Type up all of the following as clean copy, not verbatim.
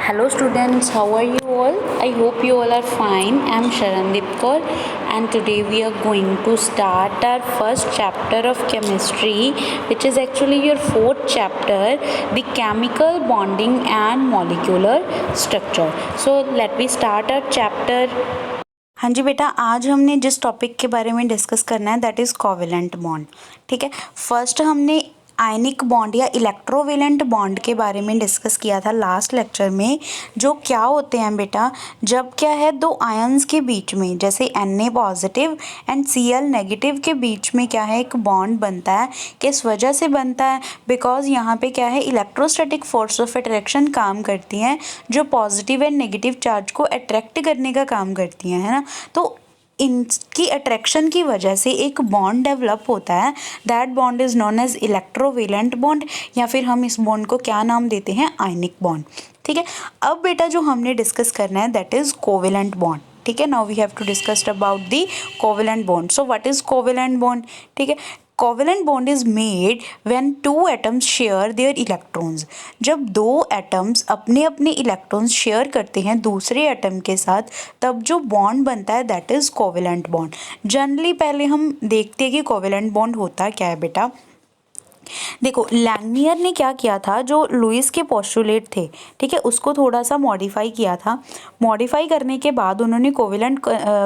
Hello students, how are you all? I hope you all are fine. I am Sharandeep Kaur and today we are going to start our first chapter of chemistry, which is actually your fourth chapter, the chemical bonding and molecular structure. So let me start our chapter. हाँ जी बेटा, आज हमने जिस topic के बारे में discuss करना है दैट इज़ कोवेलेंट बॉन्ड। ठीक है, फर्स्ट हमने आयनिक बॉन्ड या इलेक्ट्रोवेलेंट बॉन्ड के बारे में डिस्कस किया था लास्ट लेक्चर में। जो क्या होते हैं बेटा, जब क्या है दो आयंस के बीच में जैसे Na positive and Cl negative के बीच में क्या है एक बॉन्ड बनता है। किस वजह से बनता है? बिकॉज यहाँ पे क्या है इलेक्ट्रोस्टैटिक फोर्स ऑफ अट्रैक्शन काम करती हैं जो पॉजिटिव एंड नेगेटिव चार्ज को अट्रैक्ट करने का काम करती हैं, है ना। तो इनकी अट्रैक्शन की वजह से एक बॉन्ड डेवलप होता है। That bond is known as electrovalent bond, या फिर हम इस बॉन्ड को क्या नाम देते हैं, आयनिक बॉन्ड। ठीक है, अब बेटा जो हमने डिस्कस करना है दैट इज कोवेलेंट बॉन्ड। ठीक है, now we have to discuss about the covalent bond. So what is covalent bond? ठीक है, covalent bond is made when two atoms share their electrons. जब दो एटम्स अपने अपने इलेक्ट्रॉन्स शेयर करते हैं दूसरे एटम के साथ, तब जो बॉन्ड बनता है that is covalent bond. Generally पहले हम देखते हैं कि कोवेलेंट बॉन्ड होता क्या है बेटा। देखो, लैंगनियर ने क्या किया था, जो लुईस के पोस्टुलेट थे, ठीक है, उसको थोड़ा सा मॉडिफाई किया था। मॉडिफाई करने के बाद उन्होंने कोवेलेंट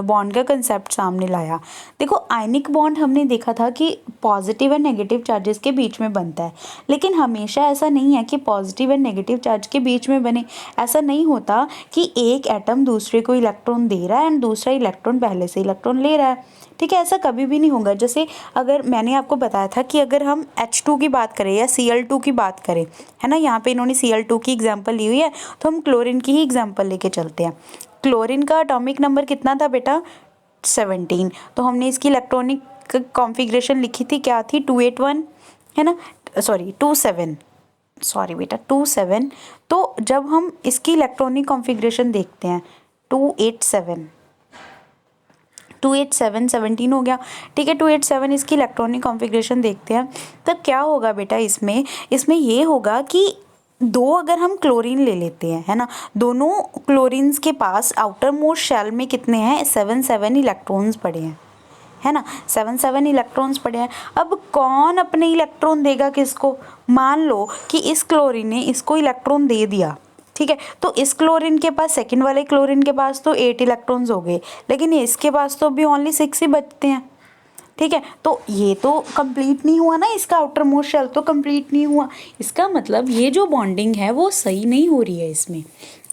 बॉन्ड का कंसेप्ट सामने लाया। देखो, आयनिक बॉन्ड हमने देखा था कि पॉजिटिव एंड नेगेटिव चार्जेस के बीच में बनता है, लेकिन हमेशा ऐसा नहीं है कि पॉजिटिव एंड नेगेटिव चार्ज के बीच में बने। ऐसा नहीं होता कि एक एटम दूसरे को इलेक्ट्रॉन दे रहा है एंड दूसरा इलेक्ट्रॉन पहले से इलेक्ट्रॉन ले रहा है। ठीक है, ऐसा कभी भी नहीं होगा। जैसे अगर मैंने आपको बताया था कि अगर हम H2 की बात करें या Cl2 की बात करें, है ना, यहाँ पे इन्होंने Cl2 की एग्जांपल ली हुई है, तो हम क्लोरीन की ही एग्जांपल लेके चलते हैं। क्लोरीन का एटॉमिक नंबर कितना था बेटा? 17। तो हमने इसकी इलेक्ट्रॉनिक कॉन्फ़िगरेशन लिखी थी, क्या थी? 281, है ना, सॉरी 27, सॉरी बेटा 27। तो जब हम इसकी इलेक्ट्रॉनिक कॉन्फ़िगरेशन देखते हैं 287, 287 17 हो गया। ठीक है, 287 इसकी इलेक्ट्रॉनिक कॉन्फ़िगरेशन देखते हैं, तब क्या होगा बेटा, इसमें ये होगा कि दो अगर हम क्लोरीन ले लेते हैं, है ना, दोनों क्लोरीन्स के पास आउटर मोस्ट शेल में कितने हैं? 7 इलेक्ट्रॉन्स पड़े हैं, है ना, 7 इलेक्ट्रॉन्स पड़े हैं। अब कौन अपने इलेक्ट्रॉन देगा किसको? मान लो कि इस क्लोरीन ने इसको इलेक्ट्रॉन दे दिया, ठीक है, तो इस क्लोरीन के पास, सेकंड वाले क्लोरीन के पास तो 8 इलेक्ट्रॉन्स हो गए, लेकिन इसके पास तो भी ओनली 6 ही बचते हैं। ठीक है, तो ये तो कंप्लीट नहीं हुआ ना, इसका आउटर मोस्ट शेल तो कंप्लीट नहीं हुआ। इसका मतलब ये जो बॉन्डिंग है वो सही नहीं हो रही है इसमें।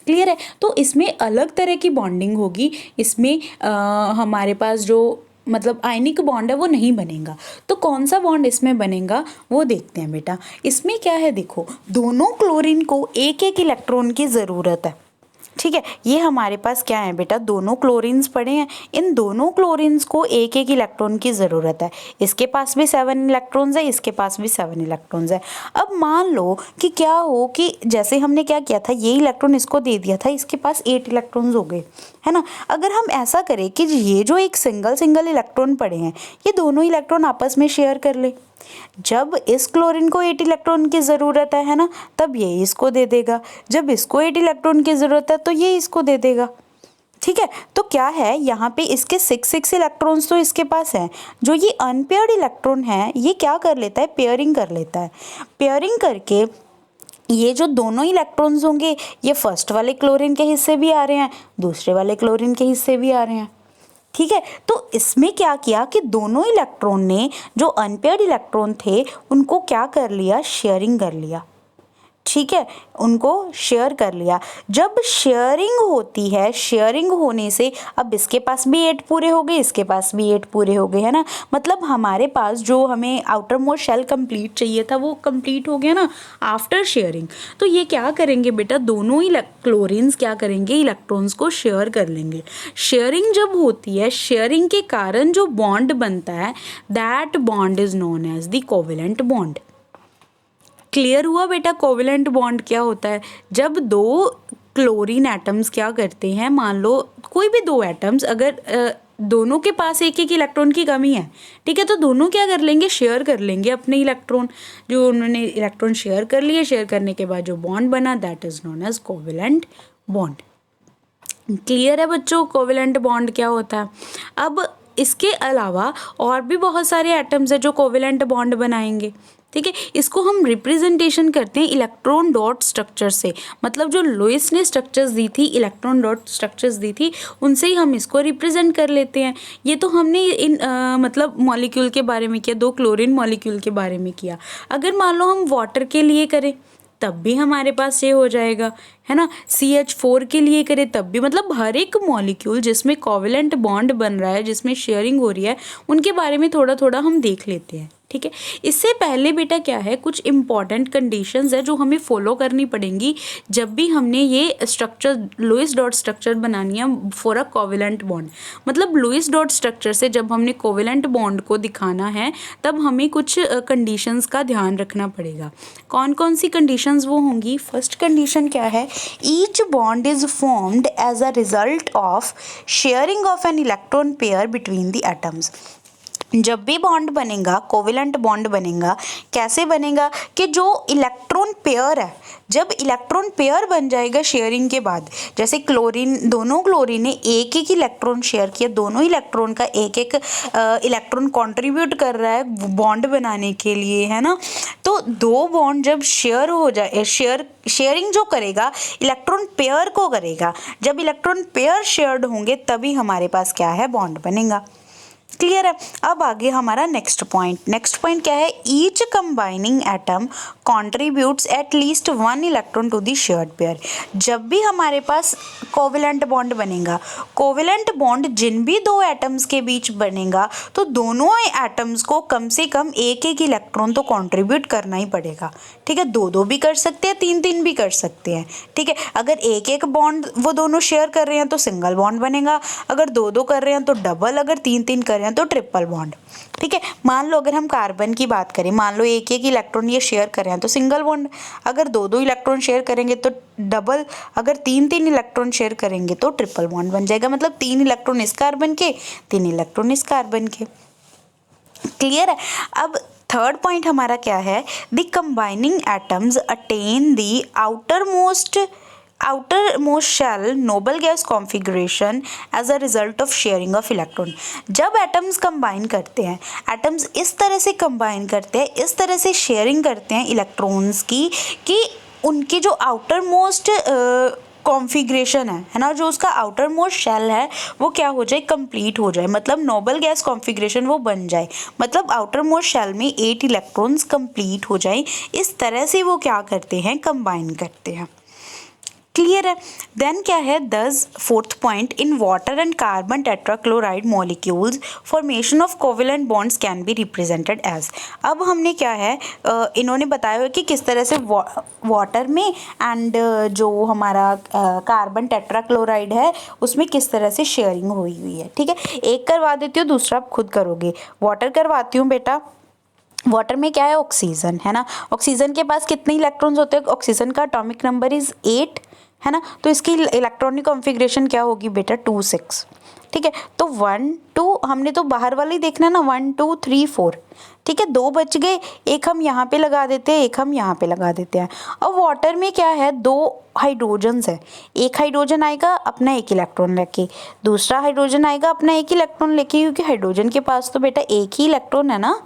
क्लियर है? तो इसमें अलग तरह की बॉन्डिंग होगी। इसमें हमारे पास जो मतलब आयनिक बॉन्ड है वो नहीं बनेगा। तो कौन सा बॉन्ड इसमें बनेगा वो देखते हैं बेटा। इसमें क्या है, देखो, दोनों क्लोरीन को एक एक इलेक्ट्रॉन की ज़रूरत है। ठीक है, ये हमारे पास क्या है बेटा, दोनों क्लोरीन्स पड़े हैं, इन दोनों क्लोरीन्स को एक एक इलेक्ट्रॉन की ज़रूरत है। इसके पास भी 7 इलेक्ट्रॉन्स है, इसके पास भी 7 इलेक्ट्रॉन्स है। अब मान लो कि क्या हो कि जैसे हमने क्या किया था, ये इलेक्ट्रॉन इसको दे दिया था, इसके पास 8 इलेक्ट्रॉन्स हो गए, है ना। अगर हम ऐसा करें कि ये जो एक सिंगल इलेक्ट्रॉन पड़े हैं, ये दोनों इलेक्ट्रॉन आपस में शेयर कर ले। जब इस क्लोरीन को 8 इलेक्ट्रॉन की ज़रूरत है ना, तब ये इसको दे देगा। जब इसको 8 इलेक्ट्रॉन की ज़रूरत है तो ये इसको दे देगा। ठीक है, तो क्या है यहाँ पे इसके 6 इलेक्ट्रॉन्स तो इसके पास हैं। जो ये अनपेयर्ड इलेक्ट्रॉन है ये क्या कर लेता है, पेयरिंग कर लेता है। पेयरिंग करके ये जो दोनों इलेक्ट्रॉन्स होंगे ये फर्स्ट वाले क्लोरीन के हिस्से भी आ रहे हैं, दूसरे वाले क्लोरीन के हिस्से भी आ रहे हैं। ठीक है, तो इसमें क्या किया कि दोनों इलेक्ट्रॉन ने, जो अनपेयर्ड इलेक्ट्रॉन थे, उनको क्या कर लिया, शेयरिंग कर लिया। ठीक है, उनको शेयर कर लिया। जब शेयरिंग होती है, शेयरिंग होने से अब इसके पास भी 8 पूरे हो गए, इसके पास भी 8 पूरे हो गए, है ना। मतलब हमारे पास जो हमें आउटर मोस्ट शेल कंप्लीट चाहिए था वो कंप्लीट हो गया ना आफ्टर शेयरिंग। तो ये क्या करेंगे बेटा, दोनों ही क्लोरीन्स क्या करेंगे, इलेक्ट्रॉन्स को शेयर कर लेंगे। शेयरिंग जब होती है, शेयरिंग के कारण जो बॉन्ड बनता है that bond is known as the covalent bond. Clear हुआ बेटा, कोवेलेंट बॉन्ड क्या होता है? जब दो क्लोरीन एटम्स क्या करते हैं, मान लो कोई भी दो एटम्स अगर दोनों के पास एक एक इलेक्ट्रॉन की कमी है, ठीक है, तो दोनों क्या कर लेंगे, शेयर कर लेंगे अपने इलेक्ट्रॉन। जो उन्होंने इलेक्ट्रॉन शेयर कर लिए, शेयर करने के बाद जो बॉन्ड बना that is known as covalent bond. Clear है बच्चों कोवेलेंट बॉन्ड क्या होता है। अब इसके अलावा और भी बहुत सारे एटम्स है जो कोवेलेंट बॉन्ड बनाएंगे, ठीक है। इसको हम रिप्रेजेंटेशन करते हैं इलेक्ट्रॉन डॉट स्ट्रक्चर से, मतलब जो लुईस ने स्ट्रक्चर्स दी थी, इलेक्ट्रॉन डॉट स्ट्रक्चर्स दी थी, उनसे ही हम इसको रिप्रेजेंट कर लेते हैं। ये तो हमने इन मतलब मॉलिक्यूल के बारे में किया, 2 क्लोरीन मॉलिक्यूल के बारे में किया। अगर मान लो हम वाटर के लिए करें तब भी हमारे पास ये हो जाएगा, है ना। CH4 के लिए करें तब भी, मतलब हर एक मॉलिक्यूल जिसमें कोवेलेंट बॉन्ड बन रहा है, जिसमें शेयरिंग हो रही है, उनके बारे में थोड़ा थोड़ा हम देख लेते हैं, ठीक है। इससे पहले बेटा क्या है, कुछ इंपॉर्टेंट कंडीशंस है जो हमें फॉलो करनी पड़ेंगी जब भी हमने ये स्ट्रक्चर लुईस डॉट स्ट्रक्चर बनानी है फॉर अ कोवेलेंट बॉन्ड। मतलब लुईस डॉट स्ट्रक्चर से जब हमने कोवेलेंट बॉन्ड को दिखाना है तब हमें कुछ कंडीशंस का ध्यान रखना पड़ेगा। कौन कौन सी कंडीशंस वो होंगी। फर्स्ट कंडीशन क्या है, each bond is formed as a result of sharing of an electron pair between the atoms. जब भी बॉन्ड बनेगा, कोवेलेंट बॉन्ड बनेगा, कैसे बनेगा कि जो इलेक्ट्रॉन पेयर है, जब इलेक्ट्रॉन पेयर बन जाएगा शेयरिंग के बाद, जैसे क्लोरीन, दोनों क्लोरीन ने एक एक इलेक्ट्रॉन शेयर किया, दोनों इलेक्ट्रॉन का एक एक इलेक्ट्रॉन कंट्रीब्यूट कर रहा है बॉन्ड बनाने के लिए, है ना। तो 2 बॉन्ड जब शेयर हो जाए, शेयरिंग जो करेगा इलेक्ट्रॉन पेयर को करेगा, जब इलेक्ट्रॉन पेयर शेयर्ड होंगे तभी हमारे पास क्या है, बॉन्ड बनेगा। क्लियर है। अब आगे हमारा नेक्स्ट पॉइंट क्या है, each combining atom contributes at least 1 electron to the shared pair. जब भी हमारे पास कोवेलेंट बॉन्ड बनेगा, कोवेलेंट बॉन्ड जिन भी 2 एटम्स के बीच बनेगा तो दोनों एटम्स को कम से कम एक एक इलेक्ट्रॉन तो कंट्रीब्यूट करना ही पड़ेगा, ठीक है। 2-2 भी कर सकते हैं, 3-3 भी कर सकते हैं, ठीक है। अगर एक एक बॉन्ड वो दोनों शेयर कर रहे हैं तो सिंगल बॉन्ड बनेगा, अगर 2-2 कर रहे हैं तो डबल, अगर 3-3 कर रहे हैं तो ट्रिपल बॉन्ड, ठीक है। मान लो अगर हम कार्बन की बात करें, मान लो एक एक इलेक्ट्रॉन ये शेयर कर रहे हैं तो सिंगल बॉन्ड, अगर 2-2 इलेक्ट्रॉन शेयर करेंगे तो डबल, अगर 3-3 इलेक्ट्रॉन शेयर करेंगे तो ट्रिपल बॉन्ड बन जाएगा। मतलब 3 इलेक्ट्रॉन इस कार्बन के, 3 इलेक्ट्रॉन इस कार्बन के। क्लियर है। अब थर्ड पॉइंट हमारा क्या है, the combining atoms attain the outermost shell noble gas configuration as a result of sharing of electron। जब एटम्स कंबाइन करते हैं, एटम्स इस तरह से कंबाइन करते हैं, इस तरह से शेयरिंग करते हैं इलेक्ट्रॉन्स की कि उनकी जो आउटर मोस्ट कॉन्फ़िगरेशन है ना, जो उसका आउटर मोस्ट शेल है वो क्या हो जाए, कंप्लीट हो जाए, मतलब नोबल गैस कॉन्फ़िगरेशन वो बन जाए, मतलब आउटर मोस्ट शेल में 8 इलेक्ट्रॉन्स कंप्लीट हो जाए। इस तरह से वो क्या करते हैं, कंबाइन करते हैं। क्लियर है। देन क्या है, this fourth point, in water and carbon tetrachloride molecules formation of covalent bonds can be represented as. अब हमने क्या है, इन्होंने बताया हुआ कि किस तरह से वाटर में एंड जो हमारा कार्बन टेट्राक्लोराइड है उसमें किस तरह से शेयरिंग हुई है, ठीक है। एक करवा देती हूँ, दूसरा आप खुद करोगे। वाटर करवाती हूँ बेटा। वाटर में क्या है, ऑक्सीजन, है ना। ऑक्सीजन के पास कितने इलेक्ट्रॉन्स होते हैं, ऑक्सीजन का एटॉमिक नंबर इज 8, है ना। तो इसकी इलेक्ट्रॉनिक कॉन्फ़िगरेशन क्या होगी बेटा, 2-6, ठीक है। तो 1 2 हमने तो बाहर वाला ही देखना है ना, 1 2 3 4, ठीक है। 2 बच गए, एक हम यहाँ पे लगा देते हैं, एक हम यहाँ पे लगा देते हैं। और वाटर में क्या है, 2 हाइड्रोजन्स है, एक हाइड्रोजन आएगा अपना 1 इलेक्ट्रॉन लेके, दूसरा हाइड्रोजन आएगा अपना 1 इलेक्ट्रॉन लेके, क्योंकि हाइड्रोजन के पास तो बेटा 1 ही इलेक्ट्रॉन है ना,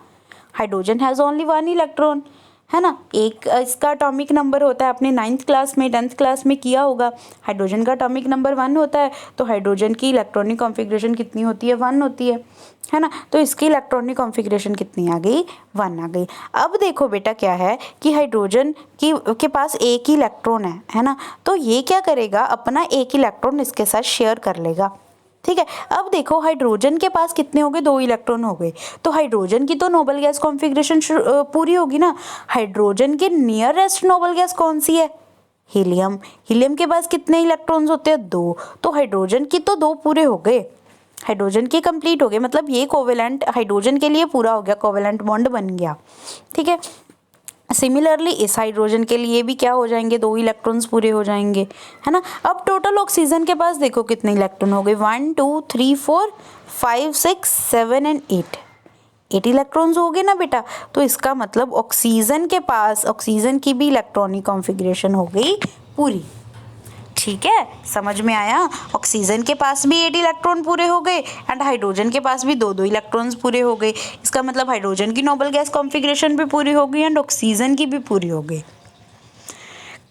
हाइड्रोजन हैज़ ओनली 1 इलेक्ट्रॉन, है ना। एक इसका एटॉमिक नंबर होता है, अपने 9th क्लास में 10th क्लास में किया होगा, हाइड्रोजन का एटॉमिक नंबर 1 होता है, तो हाइड्रोजन की इलेक्ट्रॉनिक कॉन्फ़िगरेशन कितनी होती है, 1 होती है ना। तो इसकी इलेक्ट्रॉनिक कॉन्फ़िगरेशन कितनी आ गई, 1 आ गई। अब देखो बेटा क्या है कि हाइड्रोजन के पास 1 ही इलेक्ट्रॉन है ना, तो ये क्या करेगा, अपना 1 इलेक्ट्रॉन इसके साथ शेयर कर लेगा, ठीक है। अब देखो हाइड्रोजन के पास कितने हो गए, 2 इलेक्ट्रॉन हो गए, तो हाइड्रोजन की तो नोबल गैस कॉन्फ़िगरेशन पूरी होगी ना। हाइड्रोजन के नियरेस्ट नोबल गैस कौन सी है, हीलियम। हीलियम के पास कितने इलेक्ट्रॉन्स होते हैं, 2, तो हाइड्रोजन की तो 2 पूरे हो गए, हाइड्रोजन के कंप्लीट हो गए, मतलब ये कोवेलेंट हाइड्रोजन के लिए पूरा हो गया, कोवेलेंट बॉन्ड बन गया, ठीक है। सिमिलरली इस हाइड्रोजन के लिए भी क्या हो जाएंगे, 2 इलेक्ट्रॉन्स पूरे हो जाएंगे, है ना। अब टोटल ऑक्सीजन के पास देखो कितने इलेक्ट्रॉन हो गए, 1 2 3 4 5 6 7 एंड 8 इलेक्ट्रॉन्स हो गए ना बेटा। तो इसका मतलब ऑक्सीजन के पास, ऑक्सीजन की भी इलेक्ट्रॉनिक कॉन्फ़िगरेशन हो गई पूरी। ठीक है, समझ में आया। ऑक्सीजन के पास भी 8 इलेक्ट्रॉन पूरे हो गए एंड हाइड्रोजन के पास भी 2 इलेक्ट्रॉन्स पूरे हो गए। इसका मतलब हाइड्रोजन की नोबल गैस कॉन्फ़िगरेशन भी पूरी हो गई एंड ऑक्सीजन की भी पूरी हो गई।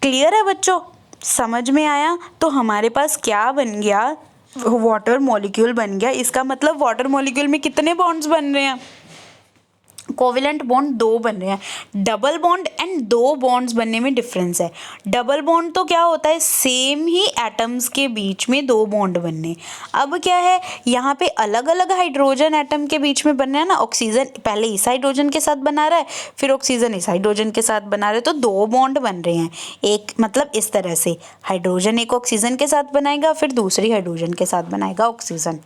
क्लियर है बच्चों, समझ में आया। तो हमारे पास क्या बन गया, वाटर मॉलिक्यूल बन गया। इसका मतलब वाटर मॉलिक्यूल में कितने बॉन्ड्स बन रहे हैं, कोवेलेंट बॉन्ड 2 बन रहे हैं। डबल बॉन्ड एंड 2 बॉन्ड्स बनने में डिफरेंस है। डबल बॉन्ड तो क्या होता है, सेम ही एटम्स के बीच में 2 बॉन्ड बनने। अब क्या है, यहाँ पे अलग अलग हाइड्रोजन एटम के बीच में बन रहे हैं ना। ऑक्सीजन पहले इस हाइड्रोजन के साथ बना रहा है, फिर ऑक्सीजन इस हाइड्रोजन के साथ बना रहा है, तो 2 बॉन्ड बन रहे हैं। एक मतलब इस तरह से हाइड्रोजन एक ऑक्सीजन के साथ बनाएगा, फिर दूसरी हाइड्रोजन के साथ बनाएगा ऑक्सीजन।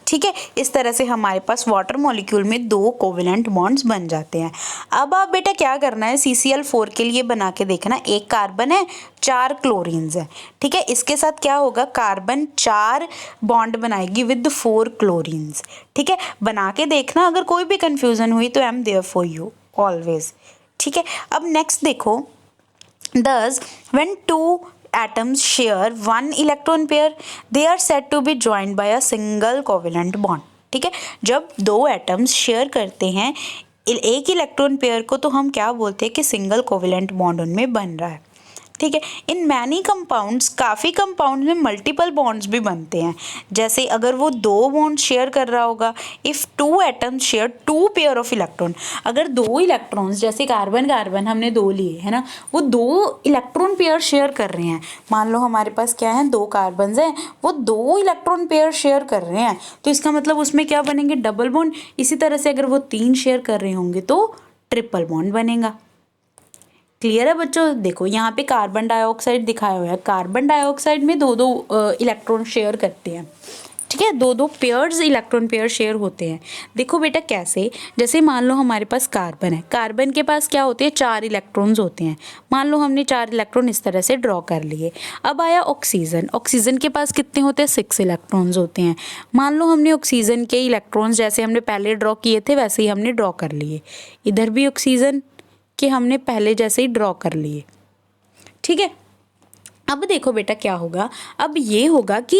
ठीक है, इस तरह से हमारे पास वाटर मॉलिक्यूल में 2 कोवेलेंट बॉन्ड्स बन जाते हैं। अब आप बेटा क्या करना है, CCl4 के लिए बना के देखना। 1 कार्बन है, 4 क्लोरीन्स है। ठीक है, इसके साथ क्या होगा, कार्बन 4 बॉन्ड बनाएगी विद 4 क्लोरीन्स। ठीक है, बना के देखना, अगर कोई भी कंफ्यूजन हुई तो I am there for you always. ठीक है, अब नेक्स्ट देखो, thus when 2 atoms share 1 electron pair, they are said to be joined by a single covalent bond। ठीक है, जब 2 एटम्स शेयर करते हैं एक इलेक्ट्रॉन पेयर को, तो हम क्या बोलते हैं कि सिंगल कोवेलेंट बॉन्ड उनमें बन रहा है। ठीक है, इन मैनी कंपाउंड्स, काफ़ी कंपाउंड में मल्टीपल बॉन्ड्स भी बनते हैं। जैसे अगर वो 2 बॉन्ड शेयर कर रहा होगा, if 2 atoms share 2 pair of electron, अगर 2 इलेक्ट्रॉन्स, जैसे कार्बन कार्बन हमने 2 लिए है ना, वो 2 इलेक्ट्रॉन पेयर शेयर कर रहे हैं। मान लो हमारे पास क्या है, 2 कार्बन हैं, वो 2 इलेक्ट्रॉन पेयर शेयर कर रहे हैं, तो इसका मतलब उसमें क्या बनेंगे, डबल बॉन्ड। इसी तरह से अगर वो 3 शेयर कर रहे होंगे तो ट्रिपल बॉन्ड बनेगा। क्लियर है बच्चों। देखो यहाँ पे कार्बन डाइऑक्साइड दिखाया हुआ है, कार्बन डाइऑक्साइड में 2 इलेक्ट्रॉन शेयर करते हैं। ठीक है, 2 पेयर्स इलेक्ट्रॉन पेयर शेयर होते हैं। देखो बेटा कैसे, जैसे मान लो हमारे पास कार्बन है, कार्बन के पास क्या होते हैं, 4 इलेक्ट्रॉन्स होते हैं। मान लो हमने 4 इलेक्ट्रॉन इस तरह से ड्रॉ कर लिए। अब आया ऑक्सीजन, ऑक्सीजन के पास कितने होते हैं, 6 इलेक्ट्रॉन्स होते हैं। मान लो हमने ऑक्सीजन के इलेक्ट्रॉन्स जैसे हमने पहले ड्रॉ किए थे वैसे ही हमने ड्रॉ कर लिए। इधर भी ऑक्सीजन कि हमने पहले जैसे ही ड्रॉ कर लिए। ठीक है, अब देखो बेटा क्या होगा, अब ये होगा कि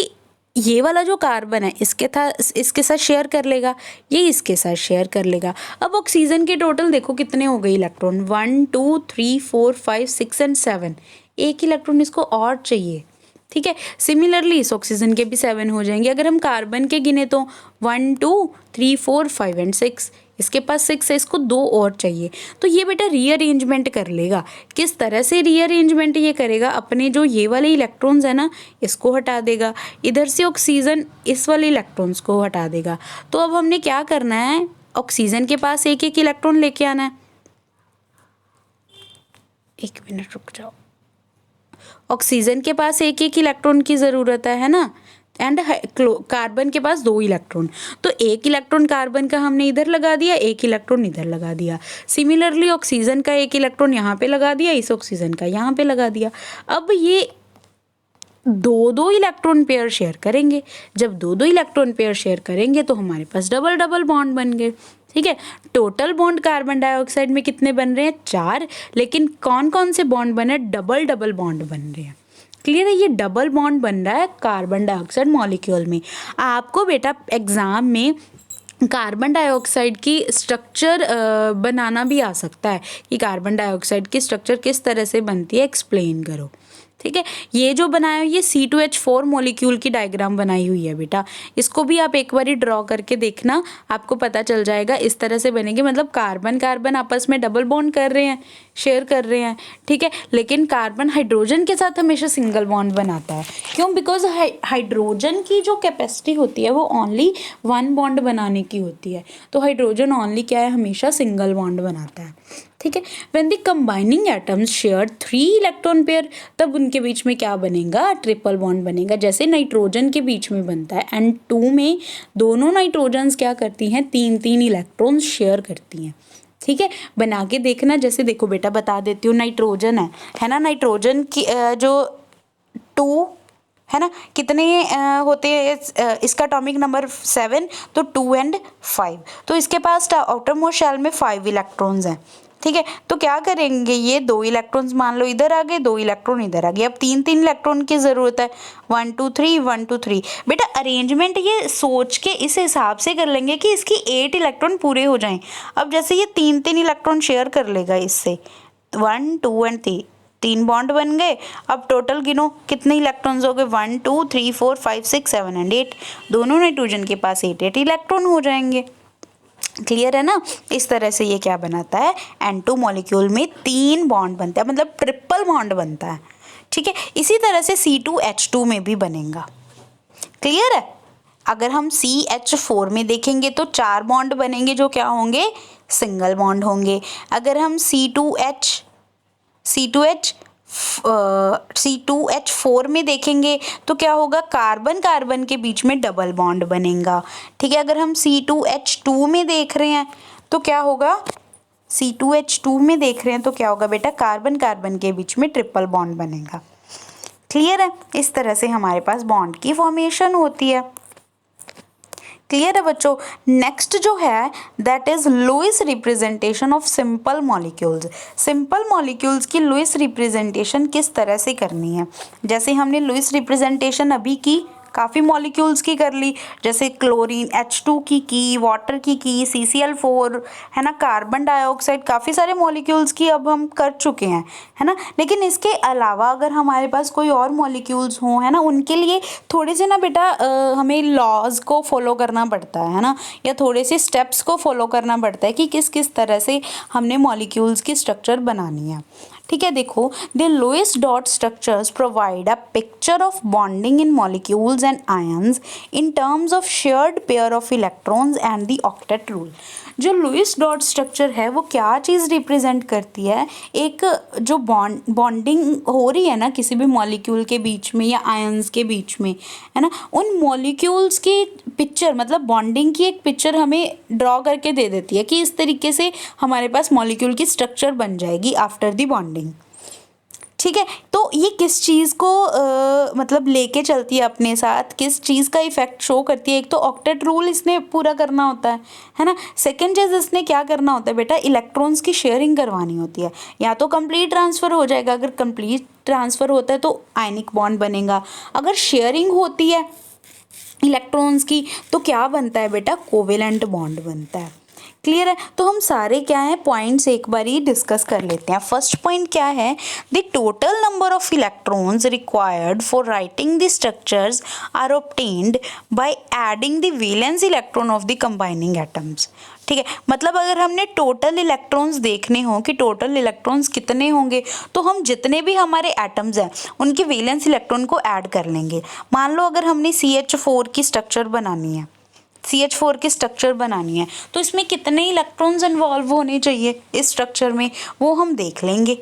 ये वाला जो कार्बन है इसके साथ शेयर कर लेगा, ये इसके साथ शेयर कर लेगा। अब ऑक्सीजन के टोटल देखो कितने हो गए इलेक्ट्रॉन, 1 2 3 4 5 6 एंड 7। एक इलेक्ट्रॉन इसको और चाहिए। ठीक है, सिमिलरली इस ऑक्सीजन के भी 7 हो जाएंगे। अगर हम कार्बन के गिने तो 1 2 3 4 5 एंड 6, इसके पास 6 है, इसको 2 और चाहिए। तो ये बेटा रीअरेंजमेंट कर लेगा। किस तरह से रीअरेंजमेंट ये करेगा, अपने जो ये वाले इलेक्ट्रॉन्स है ना इसको हटा देगा, इधर से ऑक्सीजन इस वाले इलेक्ट्रॉन्स को हटा देगा। तो अब हमने क्या करना है, ऑक्सीजन के पास 1 इलेक्ट्रॉन लेके आना है। 1 मिनट रुक जाओ, ऑक्सीजन के पास 1 इलेक्ट्रॉन की ज़रूरत है ना, एंड कार्बन के पास 2 इलेक्ट्रॉन। तो 1 इलेक्ट्रॉन कार्बन का हमने इधर लगा दिया, 1 इलेक्ट्रॉन इधर लगा दिया। सिमिलरली ऑक्सीजन का 1 इलेक्ट्रॉन यहाँ पे लगा दिया, इस ऑक्सीजन का यहाँ पे लगा दिया। अब ये 2 इलेक्ट्रॉन पेयर शेयर करेंगे। जब 2 इलेक्ट्रॉन पेयर शेयर करेंगे तो हमारे पास डबल बॉन्ड बन गए। ठीक है, टोटल बॉन्ड कार्बन डाइऑक्साइड में कितने बन रहे हैं, 4, लेकिन कौन कौन से बॉन्ड बने, डबल बॉन्ड बन रहे हैं। क्लियर है, ये डबल बॉन्ड बन रहा है कार्बन डाइऑक्साइड मॉलिक्यूल में। आपको बेटा एग्जाम में कार्बन डाइऑक्साइड की स्ट्रक्चर बनाना भी आ सकता है कि कार्बन डाइऑक्साइड की स्ट्रक्चर किस तरह से बनती है, एक्सप्लेन करो। ठीक है, ये जो बनाया ये C2H4 मॉलिक्यूल की डायग्राम बनाई हुई है बेटा, इसको भी आप एक बार ड्रॉ करके देखना, आपको पता चल जाएगा। इस तरह से बनेगी, मतलब कार्बन कार्बन आपस में डबल बॉन्ड कर रहे हैं, शेयर कर रहे हैं। ठीक है, लेकिन कार्बन हाइड्रोजन के साथ हमेशा सिंगल बॉन्ड बनाता है। क्यों, बिकॉज हाइड्रोजन की जो कैपेसिटी होती है वो ओनली 1 बॉन्ड बनाने की होती है, तो हाइड्रोजन ओनली क्या है, हमेशा सिंगल बॉन्ड बनाता है। ठीक है, when the combining atoms share 3 electron pair, तब उनके बीच में क्या बनेगा, ट्रिपल बॉन्ड बनेगा, जैसे नाइट्रोजन के बीच में बनता है। N2 में दोनों नाइट्रोजन्स क्या करती हैं, 3 इलेक्ट्रॉन्स शेयर करती हैं। ठीक है, बना के देखना। जैसे देखो बेटा बता देती हूँ, नाइट्रोजन है ना, नाइट्रोजन की जो 2 है ना, कितने होते हैं, इसका एटॉमिक नंबर 7, तो 2 एंड 5, तो इसके पास आउटर मोस्ट शेल में 5 इलेक्ट्रॉन्स हैं। ठीक है, तो क्या करेंगे, ये 2 इलेक्ट्रॉन्स मान लो इधर आ गए, 2 इलेक्ट्रॉन इधर आ गए, अब 3 इलेक्ट्रॉन की ज़रूरत है, 1 2 3 1 2 3। बेटा अरेंजमेंट ये सोच के इस हिसाब से कर लेंगे कि इसकी 8 इलेक्ट्रॉन पूरे हो जाएं। अब जैसे ये 3 इलेक्ट्रॉन शेयर कर लेगा इससे, 1 2 एंड 3 बॉन्ड बन गए। अब टोटल गिनो कितने इलेक्ट्रॉन्स हो गए, 1 2 3 4 5 6 7 एंड 8। दोनों नाइट्रोजन के पास 8 इलेक्ट्रॉन हो जाएंगे। क्लियर है ना। इस तरह से ये क्या बनाता है, N2 मॉलिक्यूल में 3 बॉन्ड बनता है, मतलब ट्रिपल बॉन्ड बनता है। ठीक है, इसी तरह से C2H2 में भी बनेगा। क्लियर है। अगर हम CH4 में देखेंगे तो 4 बॉन्ड बनेंगे जो क्या होंगे, सिंगल बॉन्ड होंगे। अगर हम C2H4 में देखेंगे तो क्या होगा, कार्बन कार्बन के बीच में डबल बॉन्ड बनेगा। ठीक है, अगर हम C2H2 में देख रहे हैं तो क्या होगा, C2H2 में देख रहे हैं तो क्या होगा बेटा, कार्बन कार्बन के बीच में ट्रिपल बॉन्ड बनेगा। क्लियर है। इस तरह से हमारे पास बॉन्ड की फॉर्मेशन होती है। क्लियर है बच्चों। नेक्स्ट जो है that is Lewis representation of simple molecules. Simple molecules की लुईस रिप्रेजेंटेशन किस तरह से करनी है, जैसे हमने लुईस रिप्रेजेंटेशन अभी की, काफ़ी मॉलिक्यूल्स की कर ली, जैसे क्लोरीन H2 की वाटर की CCl4 है ना, कार्बन डाइऑक्साइड, काफ़ी सारे मॉलिक्यूल्स की अब हम कर चुके हैं, है ना। लेकिन इसके अलावा अगर हमारे पास कोई और मॉलिक्यूल्स हों, है ना, उनके लिए थोड़े से ना बेटा हमें लॉज को फॉलो करना पड़ता है ना, या थोड़े से स्टेप्स को फॉलो करना पड़ता है कि किस किस तरह से हमने मॉलिक्यूल्स की स्ट्रक्चर बनानी है। ठीक है, देखो the Lewis dot structures provide a picture of bonding in molecules and ions in terms of shared pair of electrons and the octet rule. जो लुईस डॉट स्ट्रक्चर है वो क्या चीज़ रिप्रेजेंट करती है, एक जो बॉन्डिंग हो रही है ना किसी भी मॉलिक्यूल के बीच में या आयंस के बीच में, है ना, उन मॉलिक्यूल्स की पिक्चर, मतलब बॉन्डिंग की एक पिक्चर हमें ड्रॉ करके दे देती है कि इस तरीके से हमारे पास मॉलिक्यूल की स्ट्रक्चर बन जाएगी आफ्टर द बॉन्डिंग। ठीक है, तो ये किस चीज़ को मतलब लेके चलती है अपने साथ, किस चीज़ का इफेक्ट शो करती है। एक तो ऑक्टेट रूल इसने पूरा करना होता है ना। सेकंड चीज़ इसने क्या करना होता है बेटा, इलेक्ट्रॉन्स की शेयरिंग करवानी होती है। या तो कंप्लीट ट्रांसफ़र हो जाएगा, अगर कंप्लीट ट्रांसफ़र होता है तो आयनिक बॉन्ड बनेगा, अगर शेयरिंग होती है इलेक्ट्रॉन्स की तो क्या बनता है बेटा, कोवेलेंट बॉन्ड बनता है। क्लियर है। तो हम सारे क्या है पॉइंट्स एक बार ही डिस्कस कर लेते हैं। फर्स्ट पॉइंट क्या है, the total number of electrons required for writing the structures are obtained by adding the valence electron of the combining atoms. ठीक है, मतलब अगर हमने टोटल इलेक्ट्रॉन्स देखने हो कि टोटल इलेक्ट्रॉन्स कितने होंगे, तो हम जितने भी हमारे एटम्स हैं उनके वैलेंस इलेक्ट्रॉन को ऐड कर लेंगे। मान लो अगर हमने CH4 की स्ट्रक्चर बनानी है, CH4 की स्ट्रक्चर बनानी है तो इसमें कितने इलेक्ट्रॉन्स इन्वॉल्व होने चाहिए इस स्ट्रक्चर में, वो हम देख लेंगे।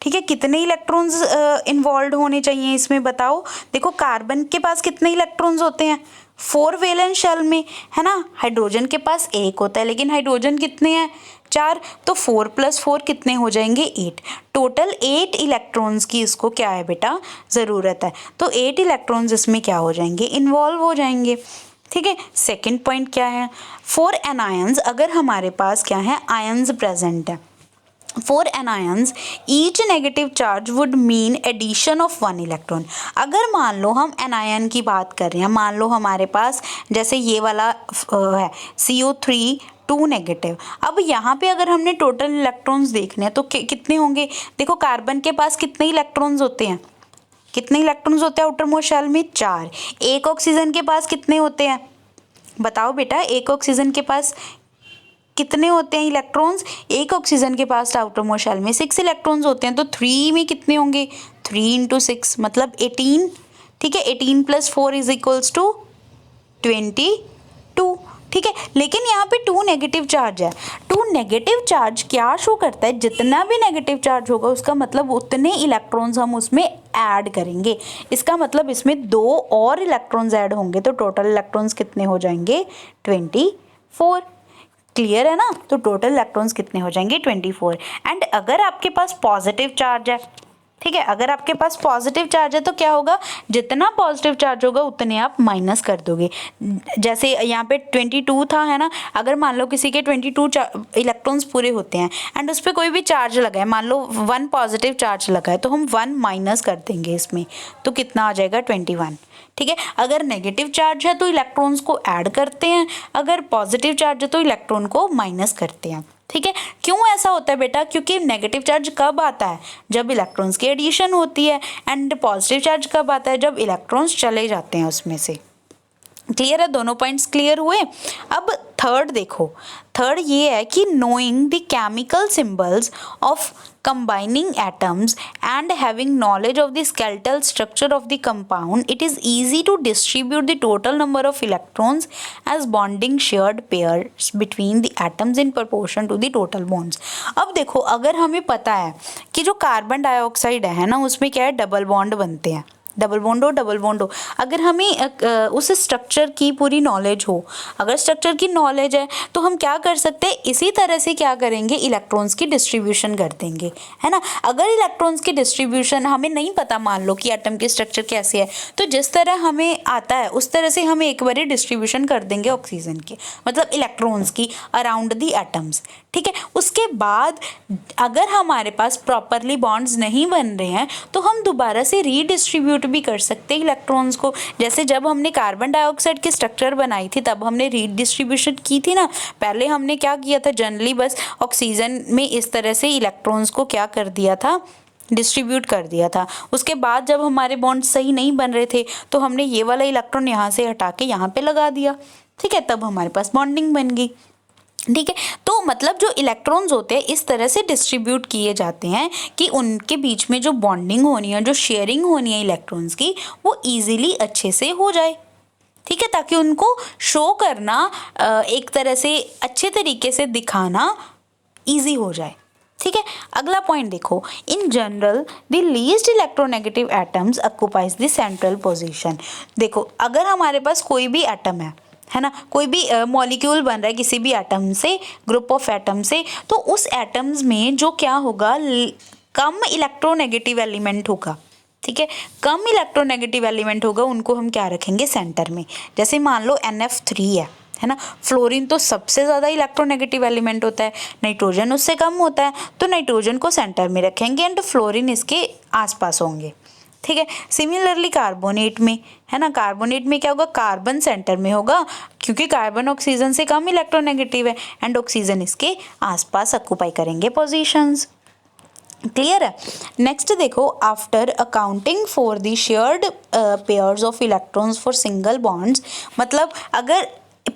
ठीक है, कितने इलेक्ट्रॉन्स इन्वॉल्व होने चाहिए इसमें बताओ। देखो कार्बन के पास कितने इलेक्ट्रॉन्स होते हैं, 4 वैलेंस शेल में, है ना। हाइड्रोजन के पास 1 होता है, लेकिन हाइड्रोजन कितने हैं, 4, तो 4 + 4 कितने हो जाएंगे, 8। टोटल 8 इलेक्ट्रॉन्स की इसको क्या है बेटा, ज़रूरत है। तो 8 इलेक्ट्रॉन्स इसमें क्या हो जाएंगे, इन्वॉल्व हो जाएंगे। ठीक है, सेकंड पॉइंट क्या है, फॉर एनायंस, अगर हमारे पास क्या है आयंस प्रेजेंट है, for anions each negative charge would mean addition of 1 electron. अगर मान लो हम एनायन की बात कर रहे हैं, मान लो हमारे पास जैसे ये वाला है CO3 2 नेगेटिव। अब यहाँ पे अगर हमने टोटल इलेक्ट्रॉन्स देखने हैं तो कितने होंगे, देखो कार्बन के पास कितने इलेक्ट्रॉन्स होते हैं, कितने इलेक्ट्रॉन्स होते हैं आउटर मोस्ट शेल में, 4। एक ऑक्सीजन के पास कितने होते हैं बताओ बेटा, एक ऑक्सीजन के पास कितने होते हैं इलेक्ट्रॉन्स, एक ऑक्सीजन के पास आउटर मोस्ट शेल में 6 इलेक्ट्रॉन्स होते हैं, तो 3 में कितने होंगे, 3 × 6 मतलब 18। ठीक है, 18 + 4 = 22। ठीक है, लेकिन यहाँ पे 2 नेगेटिव चार्ज है। 2 नेगेटिव चार्ज क्या शो करता है, जितना भी नेगेटिव चार्ज होगा उसका मतलब उतने इलेक्ट्रॉन्स हम उसमें ऐड करेंगे। इसका मतलब इसमें 2 और इलेक्ट्रॉन्स ऐड होंगे तो टोटल इलेक्ट्रॉन्स कितने हो जाएंगे, 24। क्लियर है ना। तो टोटल इलेक्ट्रॉन्स कितने हो जाएंगे 24। एंड अगर आपके पास पॉजिटिव चार्ज है, ठीक है, अगर आपके पास पॉजिटिव चार्ज है तो क्या होगा, जितना पॉजिटिव चार्ज होगा उतने आप माइनस कर दोगे। जैसे यहाँ पे 22 था, है ना, अगर मान लो किसी के 22 इलेक्ट्रॉन्स पूरे होते हैं एंड उस पर कोई भी चार्ज लगा है, मान लो 1 पॉजिटिव चार्ज लगा है, तो हम 1 माइनस कर देंगे इसमें, तो कितना आ जाएगा 21। ठीक है, अगर नेगेटिव चार्ज है तो इलेक्ट्रॉन्स को ऐड करते हैं, अगर पॉजिटिव चार्ज है तो इलेक्ट्रॉन को माइनस करते हैं। ठीक है, क्यों ऐसा होता है बेटा, क्योंकि नेगेटिव चार्ज कब आता है, जब इलेक्ट्रॉन्स की एडिशन होती है, एंड पॉजिटिव चार्ज कब आता है, जब इलेक्ट्रॉन्स चले जाते हैं उसमें से। क्लियर है, दोनों पॉइंट्स क्लियर हुए। अब थर्ड देखो, थर्ड ये है कि knowing the chemical symbols of combining atoms and having knowledge of the skeletal structure of the compound, it is easy to distribute the total number of electrons as bonding shared pairs between the atoms in proportion to the total bonds। अब देखो, अगर हमें पता है कि जो carbon dioxide है ना, उसमें क्या है, डबल बॉन्ड बनते हैं, डबल बॉन्ड हो डबल बॉन्ड हो, अगर हमें उस स्ट्रक्चर की पूरी नॉलेज हो, अगर स्ट्रक्चर की नॉलेज है तो हम क्या कर सकते हैं, इसी तरह से क्या करेंगे, इलेक्ट्रॉन्स की डिस्ट्रीब्यूशन कर देंगे, है ना। अगर इलेक्ट्रॉन्स की डिस्ट्रीब्यूशन हमें नहीं पता, मान लो कि एटम की स्ट्रक्चर कैसे है, तो जिस तरह हमें आता है उस तरह से हम एक बार डिस्ट्रीब्यूशन कर देंगे ऑक्सीजन की, मतलब इलेक्ट्रॉन्स की अराउंड दी एटम्स। ठीक है, उसके बाद अगर हमारे पास प्रॉपरली बॉन्ड्स नहीं बन रहे हैं तो हम दोबारा से रीडिस्ट्रीब्यूट भी कर सकते हैं इलेक्ट्रॉन्स को। जैसे जब हमने कार्बन डाइऑक्साइड की स्ट्रक्चर बनाई थी तब हमने रीडिस्ट्रीब्यूशन की थी ना। पहले हमने क्या किया था, जनरली बस ऑक्सीजन में इस तरह से इलेक्ट्रॉन्स को क्या कर दिया था, डिस्ट्रीब्यूट कर दिया था। उसके बाद जब हमारे बॉन्ड सही नहीं बन रहे थे तो हमने ये वाला इलेक्ट्रॉन यहाँ से हटा के यहाँ पे लगा दिया। ठीक है, तब हमारे पास बॉन्डिंग बन गई। ठीक है, तो मतलब जो इलेक्ट्रॉन्स होते हैं इस तरह से डिस्ट्रीब्यूट किए जाते हैं कि उनके बीच में जो बॉन्डिंग होनी है, जो शेयरिंग होनी है इलेक्ट्रॉन्स की, वो इजीली अच्छे से हो जाए। ठीक है, ताकि उनको शो करना एक तरह से अच्छे तरीके से दिखाना इजी हो जाए। ठीक है, अगला पॉइंट देखो, in general the least electronegative atoms occupies the central position. देखो, अगर हमारे पास कोई भी एटम है ना, कोई भी मॉलिक्यूल बन रहा है किसी भी एटम से, ग्रुप ऑफ एटम से, तो उस एटम्स में जो क्या होगा, कम इलेक्ट्रोनेगेटिव एलिमेंट होगा। ठीक है, कम इलेक्ट्रोनेगेटिव एलिमेंट होगा, उनको हम क्या रखेंगे, सेंटर में। जैसे मान लो NF3 है ना, फ्लोरीन तो सबसे ज़्यादा इलेक्ट्रोनेगेटिव एलिमेंट होता है, नाइट्रोजन उससे कम होता है, तो नाइट्रोजन को सेंटर में रखेंगे एंड फ्लोरीन इसके आसपास होंगे। ठीक है, सिमिलरली कार्बोनेट में, है ना, कार्बोनेट में क्या होगा, कार्बन सेंटर में होगा क्योंकि कार्बन ऑक्सीजन से कम इलेक्ट्रोनेगेटिव है एंड ऑक्सीजन इसके आसपास ऑक्यूपाई करेंगे पोजीशंस। क्लियर है। नेक्स्ट देखो, after accounting for the shared pairs of electrons for single bonds, मतलब अगर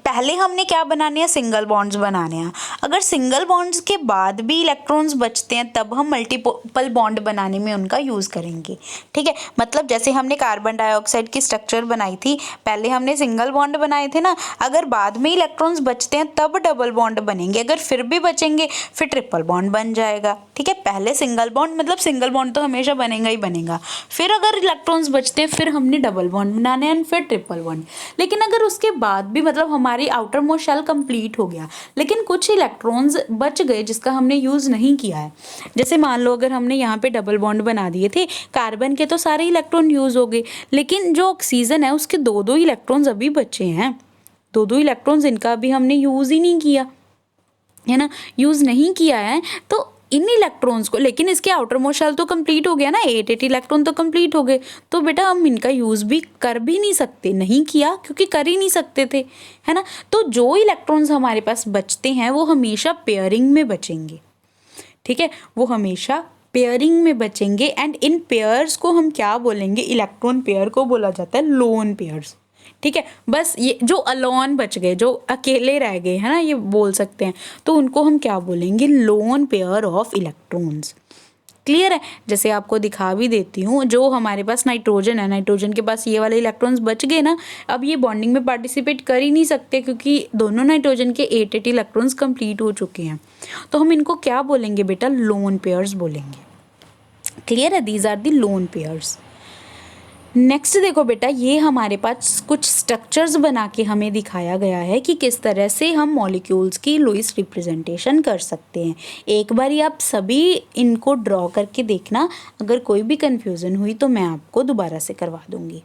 पहले हमने क्या बनाने हैं, सिंगल बॉन्ड्स बनाने हैं, अगर सिंगल बॉन्ड्स के बाद भी इलेक्ट्रॉन्स बचते हैं तब हम मल्टीपल बॉन्ड बनाने में उनका यूज़ करेंगे। ठीक है, मतलब जैसे हमने कार्बन डाइऑक्साइड की स्ट्रक्चर बनाई थी, पहले हमने सिंगल बॉन्ड बनाए थे ना, अगर बाद में इलेक्ट्रॉन्स बचते हैं तब डबल बॉन्ड बनेंगे, अगर फिर भी बचेंगे फिर ट्रिपल बॉन्ड बन जाएगा। ठीक है, पहले सिंगल बॉन्ड, मतलब सिंगल बॉन्ड तो हमेशा बनेगा ही बनेगा, फिर अगर इलेक्ट्रॉन्स बचते हैं फिर हमने डबल बॉन्ड बनाने हैं फिर ट्रिपल बॉन्ड। लेकिन अगर उसके बाद भी मतलब हमारी आउटर मोस्ट शेल कंप्लीट हो गया लेकिन कुछ इलेक्ट्रॉन्स बच गए जिसका हमने यूज़ नहीं किया है, जैसे मान लो अगर हमने यहाँ पे डबल बॉन्ड बना दिए थे, कार्बन के तो सारे इलेक्ट्रॉन यूज़ हो गए, लेकिन जो ऑक्सीजन है उसके दो इलेक्ट्रॉन्स अभी बचे हैं, दो इलेक्ट्रॉन्स, इनका अभी हमने यूज़ ही नहीं किया, है ना, यूज़ नहीं किया है, तो इन इलेक्ट्रॉन्स को, लेकिन इसके आउटर मोस्ट शेल तो कंप्लीट हो गया ना, 8 इलेक्ट्रॉन तो कंप्लीट हो गए, तो बेटा हम इनका यूज़ भी कर भी नहीं सकते, नहीं किया क्योंकि कर ही नहीं सकते थे, है ना। तो जो इलेक्ट्रॉन्स हमारे पास बचते हैं वो हमेशा पेयरिंग में बचेंगे। ठीक है, वो हमेशा पेयरिंग में बचेंगे एंड इन पेयर्स को हम क्या बोलेंगे, इलेक्ट्रॉन पेयर को बोला जाता है लोन पेयर्स। ठीक है, बस ये जो अलोन बच गए, जो अकेले रह गए, है ना, ये बोल सकते हैं, तो उनको हम क्या बोलेंगे, lone pair of electrons. Clear है, जैसे आपको दिखा भी देती हूँ, जो हमारे पास नाइट्रोजन है, नाइट्रोजन के पास ये वाले इलेक्ट्रॉन्स बच गए ना, अब ये बॉन्डिंग में पार्टिसिपेट कर ही नहीं सकते क्योंकि दोनों नाइट्रोजन के 8 इलेक्ट्रॉन्स कंप्लीट हो चुके हैं, तो हम इनको क्या बोलेंगे बेटा, लोन पेयर्स बोलेंगे। क्लियर है, these are the lone pairs. Next देखो बेटा, ये हमारे पास कुछ स्ट्रक्चर्स बना के हमें दिखाया गया है कि किस तरह से हम मॉलिक्यूल्स की लुईस रिप्रेजेंटेशन कर सकते हैं। एक बार आप सभी इनको ड्रॉ करके देखना, अगर कोई भी कन्फ्यूज़न हुई तो मैं आपको दोबारा से करवा दूँगी,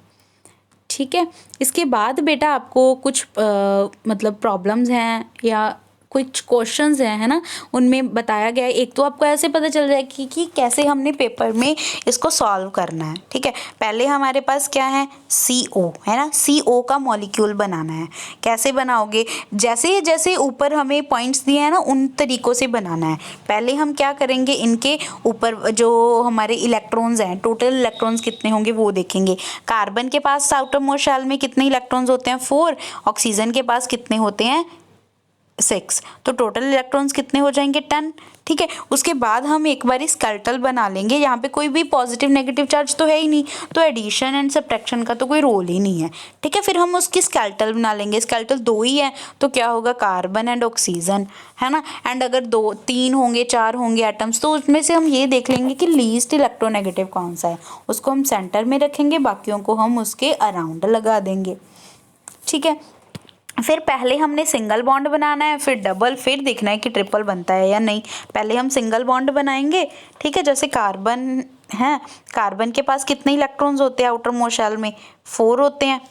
ठीक है। इसके बाद बेटा आपको कुछ मतलब प्रॉब्लम्स हैं या कुछ क्वेश्चंस हैं, है ना, उनमें बताया गया है। एक तो आपको ऐसे पता चल जाएगा कि कैसे हमने पेपर में इसको सॉल्व करना है, ठीक है। पहले हमारे पास क्या है, CO, है ना, CO का मॉलिक्यूल बनाना है। कैसे बनाओगे, जैसे जैसे ऊपर हमें पॉइंट्स दिए हैं ना, उन तरीक़ों से बनाना है। पहले हम क्या करेंगे, इनके ऊपर जो हमारे इलेक्ट्रॉन्स हैं, टोटल इलेक्ट्रॉन्स कितने होंगे वो देखेंगे। कार्बन के पास आउटर मोस्ट शेल में कितने इलेक्ट्रॉन्स होते हैं, 4। ऑक्सीजन के पास कितने होते हैं, 6। तो टोटल इलेक्ट्रॉन्स कितने हो जाएंगे, 10, ठीक है। उसके बाद हम एक बार स्केलेटल बना लेंगे। यहाँ पे कोई भी पॉजिटिव नेगेटिव चार्ज तो है ही नहीं, तो एडिशन एंड सब्ट्रैक्शन का तो कोई रोल ही नहीं है, ठीक है। फिर हम उसकी स्केलेटल बना लेंगे। स्केलेटल 2 ही है तो क्या होगा, कार्बन एंड ऑक्सीजन, है ना। एंड अगर 2, 3 होंगे, 4 होंगे एटम्स, तो उसमें से हम ये देख लेंगे कि लीस्ट इलेक्ट्रोनेगेटिव कौन सा है, उसको हम सेंटर में रखेंगे, बाकियों को हम उसके अराउंड लगा देंगे, ठीक है। फिर पहले हमने सिंगल बॉन्ड बनाना है, फिर डबल, फिर देखना है कि ट्रिपल बनता है या नहीं। पहले हम सिंगल बॉन्ड बनाएंगे, ठीक है। जैसे कार्बन है, कार्बन के पास कितने इलेक्ट्रॉन्स होते हैं आउटर मोस्ट शेल में, 4 होते हैं,